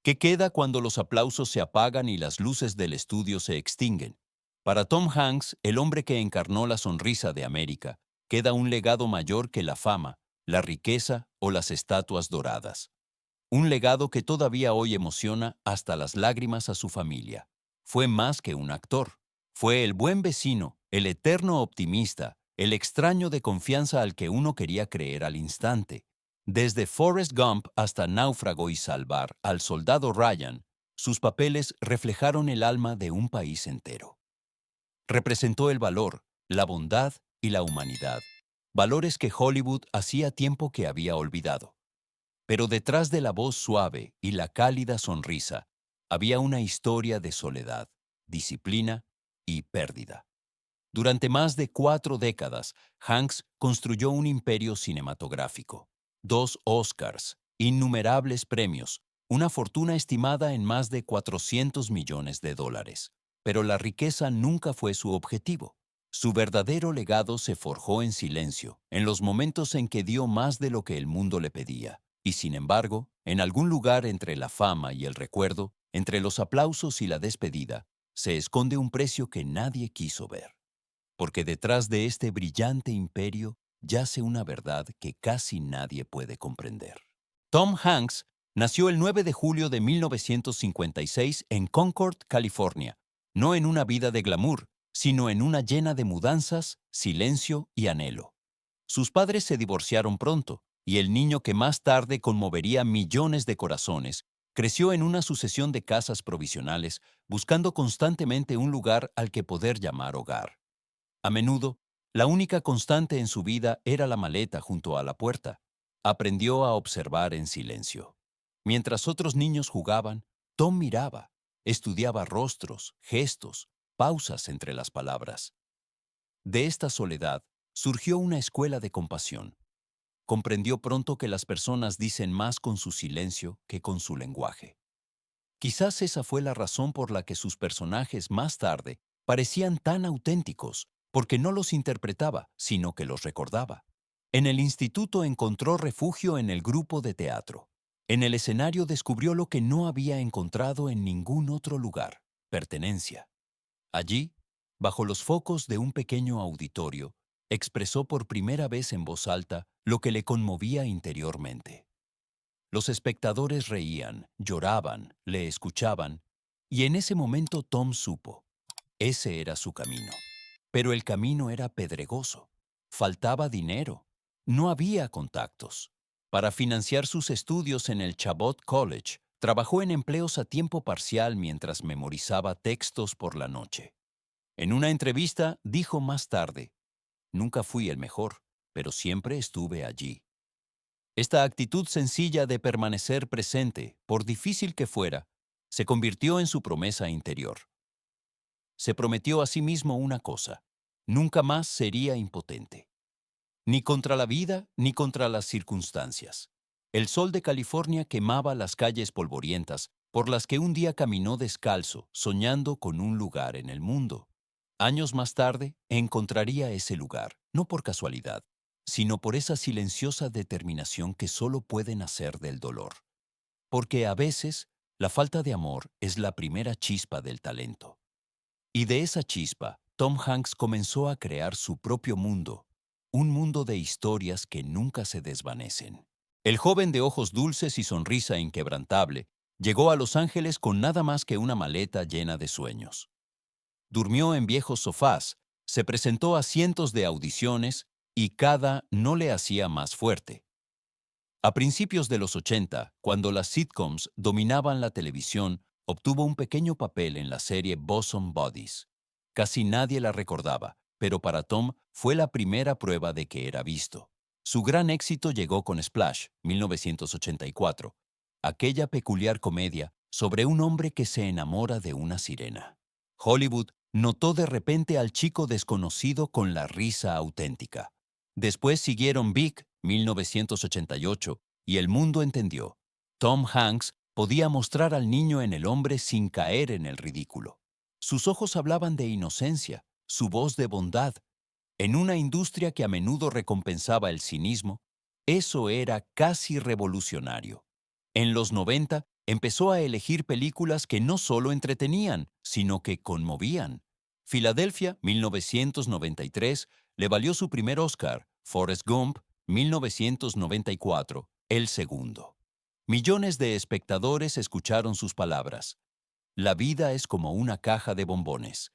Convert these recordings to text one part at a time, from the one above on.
¿Qué queda cuando los aplausos se apagan y las luces del estudio se extinguen? Para Tom Hanks, el hombre que encarnó la sonrisa de América, queda un legado mayor que la fama, la riqueza o las estatuas doradas. Un legado que todavía hoy emociona hasta las lágrimas a su familia. Fue más que un actor. Fue el buen vecino, el eterno optimista, el extraño de confianza al que uno quería creer al instante. Desde Forrest Gump hasta Náufrago y Salvar al soldado Ryan, sus papeles reflejaron el alma de un país entero. Representó el valor, la bondad y la humanidad, valores que Hollywood hacía tiempo que había olvidado. Pero detrás de la voz suave y la cálida sonrisa había una historia de soledad, disciplina y pérdida. Durante más de 4 décadas, Hanks construyó un imperio cinematográfico, 2 Oscars, innumerables premios, una fortuna estimada en más de $400 millones. Pero la riqueza nunca fue su objetivo. Su verdadero legado se forjó en silencio, en los momentos en que dio más de lo que el mundo le pedía. Y sin embargo, en algún lugar entre la fama y el recuerdo, entre los aplausos y la despedida, se esconde un precio que nadie quiso ver. Porque detrás de este brillante imperio yace una verdad que casi nadie puede comprender. Tom Hanks nació el 9 de julio de 1956 en Concord, California, no en una vida de glamour, sino en una llena de mudanzas, silencio y anhelo. Sus padres se divorciaron pronto, y el niño que más tarde conmovería millones de corazones creció en una sucesión de casas provisionales, buscando constantemente un lugar al que poder llamar hogar. A menudo, la única constante en su vida era la maleta junto a la puerta. Aprendió a observar en silencio. Mientras otros niños jugaban, Tom miraba, estudiaba rostros, gestos, pausas entre las palabras. De esta soledad surgió una escuela de compasión. Comprendió pronto que las personas dicen más con su silencio que con su lenguaje. Quizás esa fue la razón por la que sus personajes más tarde parecían tan auténticos, porque no los interpretaba, sino que los recordaba. En el instituto encontró refugio en el grupo de teatro. En el escenario descubrió lo que no había encontrado en ningún otro lugar: pertenencia. Allí, bajo los focos de un pequeño auditorio, expresó por primera vez en voz alta lo que le conmovía interiormente. Los espectadores reían, lloraban, le escuchaban, y en ese momento Tom supo. Ese era su camino. Pero el camino era pedregoso. Faltaba dinero. No había contactos. Para financiar sus estudios en el Chabot College, trabajó en empleos a tiempo parcial mientras memorizaba textos por la noche. En una entrevista dijo más tarde: "Nunca fui el mejor, pero siempre estuve allí". Esta actitud sencilla de permanecer presente, por difícil que fuera, se convirtió en su promesa interior. Se prometió a sí mismo una cosa: nunca más sería impotente. Ni contra la vida ni contra las circunstancias. El sol de California quemaba las calles polvorientas por las que un día caminó descalzo, soñando con un lugar en el mundo. Años más tarde, encontraría ese lugar, no por casualidad, sino por esa silenciosa determinación que solo puede nacer del dolor. Porque a veces, la falta de amor es la primera chispa del talento. Y de esa chispa, Tom Hanks comenzó a crear su propio mundo, un mundo de historias que nunca se desvanecen. El joven de ojos dulces y sonrisa inquebrantable llegó a Los Ángeles con nada más que una maleta llena de sueños. Durmió en viejos sofás, se presentó a cientos de audiciones y cada no le hacía más fuerte. A principios de los 80, cuando las sitcoms dominaban la televisión, obtuvo un pequeño papel en la serie Bosom Buddies. Casi nadie la recordaba, pero para Tom fue la primera prueba de que era visto. Su gran éxito llegó con Splash, 1984, aquella peculiar comedia sobre un hombre que se enamora de una sirena. Hollywood notó de repente al chico desconocido con la risa auténtica. Después siguieron Big, 1988, y el mundo entendió. Tom Hanks podía mostrar al niño en el hombre sin caer en el ridículo. Sus ojos hablaban de inocencia, su voz de bondad. En una industria que a menudo recompensaba el cinismo, eso era casi revolucionario. En los 90 Empezó a elegir películas que no solo entretenían, sino que conmovían. Filadelfia, 1993, le valió su primer Oscar. Forrest Gump, 1994, el segundo. Millones de espectadores escucharon sus palabras. La vida es como una caja de bombones.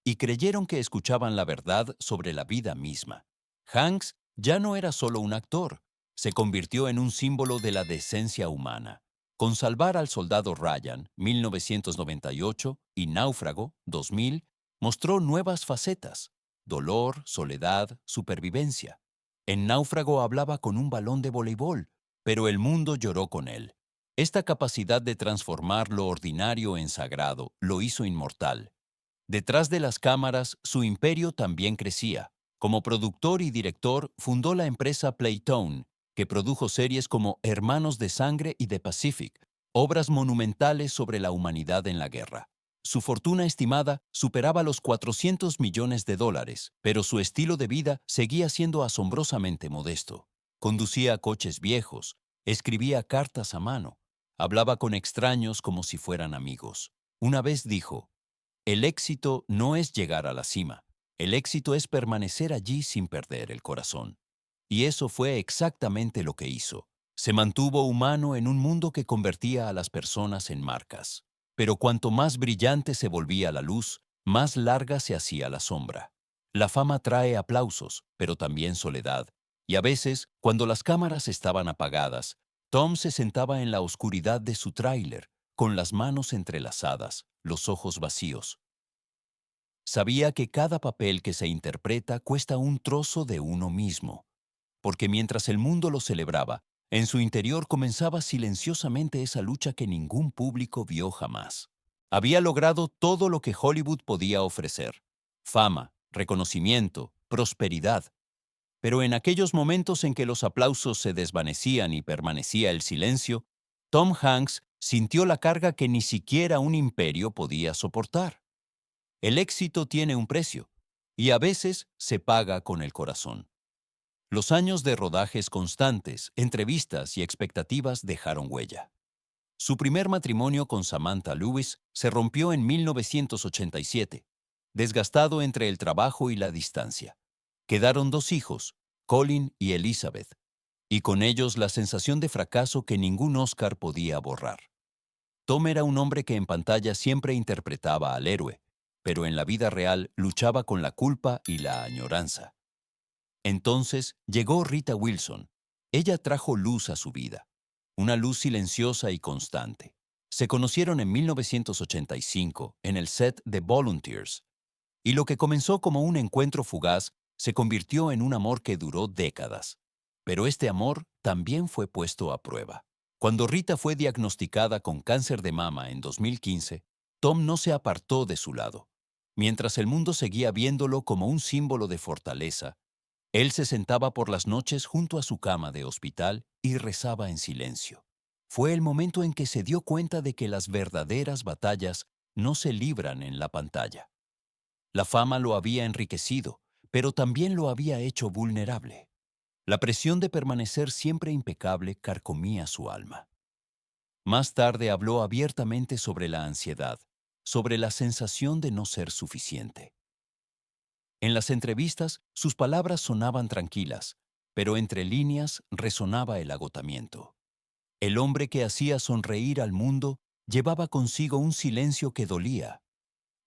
Y creyeron que escuchaban la verdad sobre la vida misma. Hanks ya no era solo un actor, se convirtió en un símbolo de la decencia humana. Con Salvar al soldado Ryan, 1998, y Náufrago, 2000, mostró nuevas facetas: dolor, soledad, supervivencia. En Náufrago hablaba con un balón de voleibol, pero el mundo lloró con él. Esta capacidad de transformar lo ordinario en sagrado lo hizo inmortal. Detrás de las cámaras, su imperio también crecía. Como productor y director, fundó la empresa Playtone, que produjo series como Hermanos de Sangre y The Pacific, obras monumentales sobre la humanidad en la guerra. Su fortuna estimada superaba los $400 millones, pero su estilo de vida seguía siendo asombrosamente modesto. Conducía coches viejos, escribía cartas a mano, hablaba con extraños como si fueran amigos. Una vez dijo: el éxito no es llegar a la cima, el éxito es permanecer allí sin perder el corazón. Y eso fue exactamente lo que hizo. Se mantuvo humano en un mundo que convertía a las personas en marcas. Pero cuanto más brillante se volvía la luz, más larga se hacía la sombra. La fama trae aplausos, pero también soledad. Y a veces, cuando las cámaras estaban apagadas, Tom se sentaba en la oscuridad de su tráiler, con las manos entrelazadas, los ojos vacíos. Sabía que cada papel que se interpreta cuesta un trozo de uno mismo, porque mientras el mundo lo celebraba, en su interior comenzaba silenciosamente esa lucha que ningún público vio jamás. Había logrado todo lo que Hollywood podía ofrecer: fama, reconocimiento, prosperidad. Pero en aquellos momentos en que los aplausos se desvanecían y permanecía el silencio, Tom Hanks sintió la carga que ni siquiera un imperio podía soportar. El éxito tiene un precio, y a veces se paga con el corazón. Los años de rodajes constantes, entrevistas y expectativas dejaron huella. Su primer matrimonio con Samantha Lewis se rompió en 1987, desgastado entre el trabajo y la distancia. Quedaron dos hijos, Colin y Elizabeth, y con ellos la sensación de fracaso que ningún Oscar podía borrar. Tom era un hombre que en pantalla siempre interpretaba al héroe, pero en la vida real luchaba con la culpa y la añoranza. Entonces llegó Rita Wilson. Ella trajo luz a su vida, una luz silenciosa y constante. Se conocieron en 1985 en el set de Volunteers, y lo que comenzó como un encuentro fugaz se convirtió en un amor que duró décadas. Pero este amor también fue puesto a prueba. Cuando Rita fue diagnosticada con cáncer de mama en 2015, Tom no se apartó de su lado. Mientras el mundo seguía viéndolo como un símbolo de fortaleza, él se sentaba por las noches junto a su cama de hospital y rezaba en silencio. Fue el momento en que se dio cuenta de que las verdaderas batallas no se libran en la pantalla. La fama lo había enriquecido, pero también lo había hecho vulnerable. La presión de permanecer siempre impecable carcomía su alma. Más tarde habló abiertamente sobre la ansiedad, sobre la sensación de no ser suficiente. En las entrevistas, sus palabras sonaban tranquilas, pero entre líneas resonaba el agotamiento. El hombre que hacía sonreír al mundo llevaba consigo un silencio que dolía.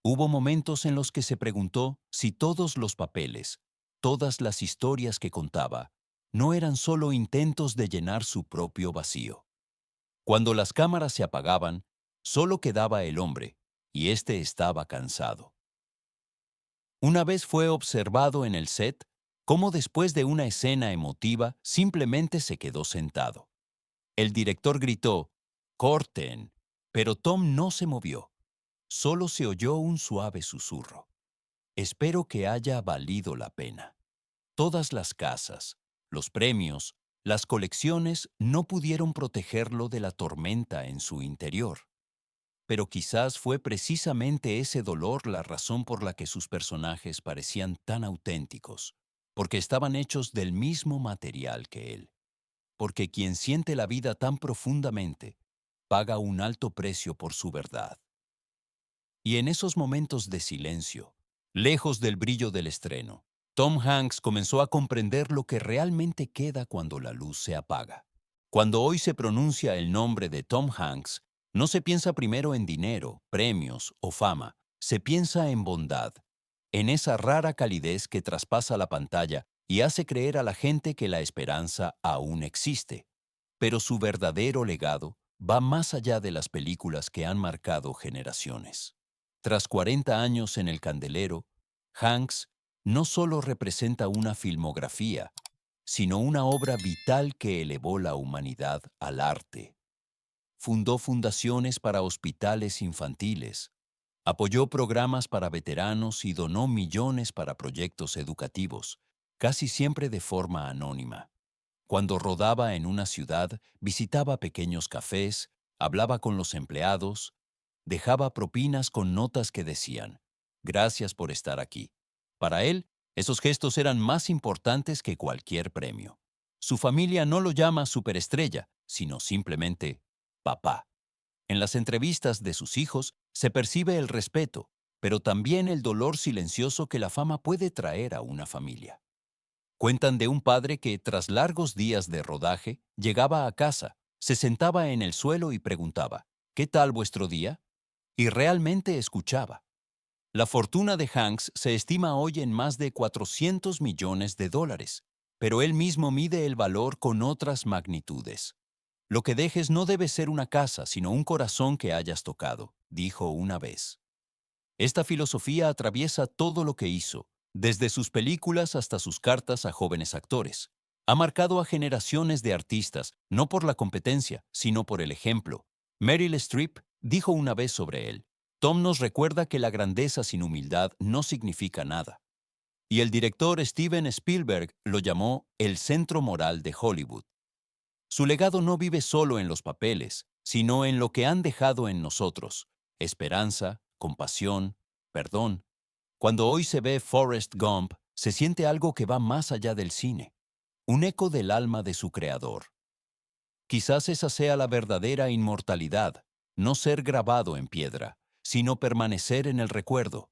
Hubo momentos en los que se preguntó si todos los papeles, todas las historias que contaba, no eran solo intentos de llenar su propio vacío. Cuando las cámaras se apagaban, solo quedaba el hombre, y éste estaba cansado. Una vez fue observado en el set cómo después de una escena emotiva simplemente se quedó sentado. El director gritó: «¡Corten!», pero Tom no se movió. Solo se oyó un suave susurro: «Espero que haya valido la pena». Todas las casas, los premios, las colecciones no pudieron protegerlo de la tormenta en su interior. Pero quizás fue precisamente ese dolor la razón por la que sus personajes parecían tan auténticos, porque estaban hechos del mismo material que él. Porque quien siente la vida tan profundamente paga un alto precio por su verdad. Y en esos momentos de silencio, lejos del brillo del estreno, Tom Hanks comenzó a comprender lo que realmente queda cuando la luz se apaga. Cuando hoy se pronuncia el nombre de Tom Hanks, no se piensa primero en dinero, premios o fama, se piensa en bondad, en esa rara calidez que traspasa la pantalla y hace creer a la gente que la esperanza aún existe. Pero su verdadero legado va más allá de las películas que han marcado generaciones. Tras 40 años en el candelero, Hanks no solo representa una filmografía, sino una obra vital que elevó la humanidad al arte. Fundó fundaciones para hospitales infantiles, apoyó programas para veteranos y donó millones para proyectos educativos, casi siempre de forma anónima. Cuando rodaba en una ciudad, visitaba pequeños cafés, hablaba con los empleados, dejaba propinas con notas que decían, «Gracias por estar aquí». Para él, esos gestos eran más importantes que cualquier premio. Su familia no lo llama superestrella, sino simplemente papá. En las entrevistas de sus hijos se percibe el respeto, pero también el dolor silencioso que la fama puede traer a una familia. Cuentan de un padre que, tras largos días de rodaje, llegaba a casa, se sentaba en el suelo y preguntaba, «¿Qué tal vuestro día?», y realmente escuchaba. La fortuna de Hanks se estima hoy en más de $400 millones, pero él mismo mide el valor con otras magnitudes. «Lo que dejes no debe ser una casa, sino un corazón que hayas tocado», dijo una vez. Esta filosofía atraviesa todo lo que hizo, desde sus películas hasta sus cartas a jóvenes actores. Ha marcado a generaciones de artistas, no por la competencia, sino por el ejemplo. Meryl Streep dijo una vez sobre él, «Tom nos recuerda que la grandeza sin humildad no significa nada». Y el director Steven Spielberg lo llamó el centro moral de Hollywood. Su legado no vive solo en los papeles, sino en lo que han dejado en nosotros: esperanza, compasión, perdón. Cuando hoy se ve Forrest Gump, se siente algo que va más allá del cine, un eco del alma de su creador. Quizás esa sea la verdadera inmortalidad, no ser grabado en piedra, sino permanecer en el recuerdo.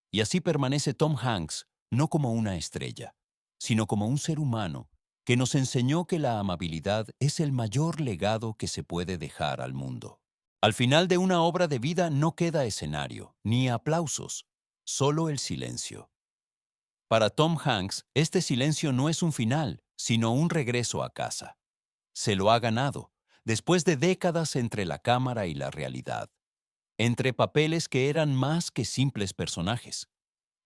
Y así permanece Tom Hanks, no como una estrella, sino como un ser humano que nos enseñó que la amabilidad es el mayor legado que se puede dejar al mundo. Al final de una obra de vida no queda escenario, ni aplausos, solo el silencio. Para Tom Hanks, este silencio no es un final, sino un regreso a casa. Se lo ha ganado, después de décadas entre la cámara y la realidad, entre papeles que eran más que simples personajes.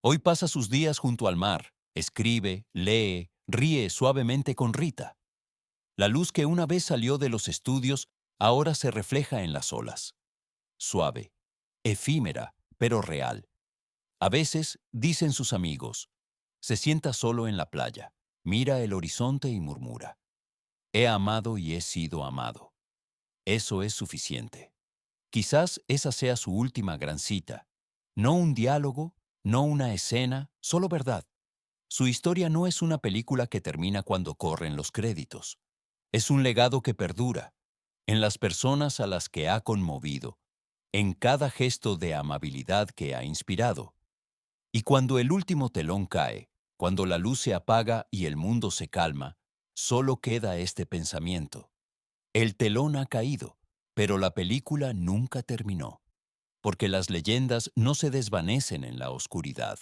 Hoy pasa sus días junto al mar, escribe, lee, ríe suavemente con Rita. La luz que una vez salió de los estudios ahora se refleja en las olas. Suave, efímera, pero real. A veces, dicen sus amigos, se sienta solo en la playa, mira el horizonte y murmura, «He amado y he sido amado». Eso es suficiente. Quizás esa sea su última gran cita. No un diálogo, no una escena, solo verdad. Su historia no es una película que termina cuando corren los créditos. Es un legado que perdura, en las personas a las que ha conmovido, en cada gesto de amabilidad que ha inspirado. Y cuando el último telón cae, cuando la luz se apaga y el mundo se calma, solo queda este pensamiento: el telón ha caído, pero la película nunca terminó, porque las leyendas no se desvanecen en la oscuridad.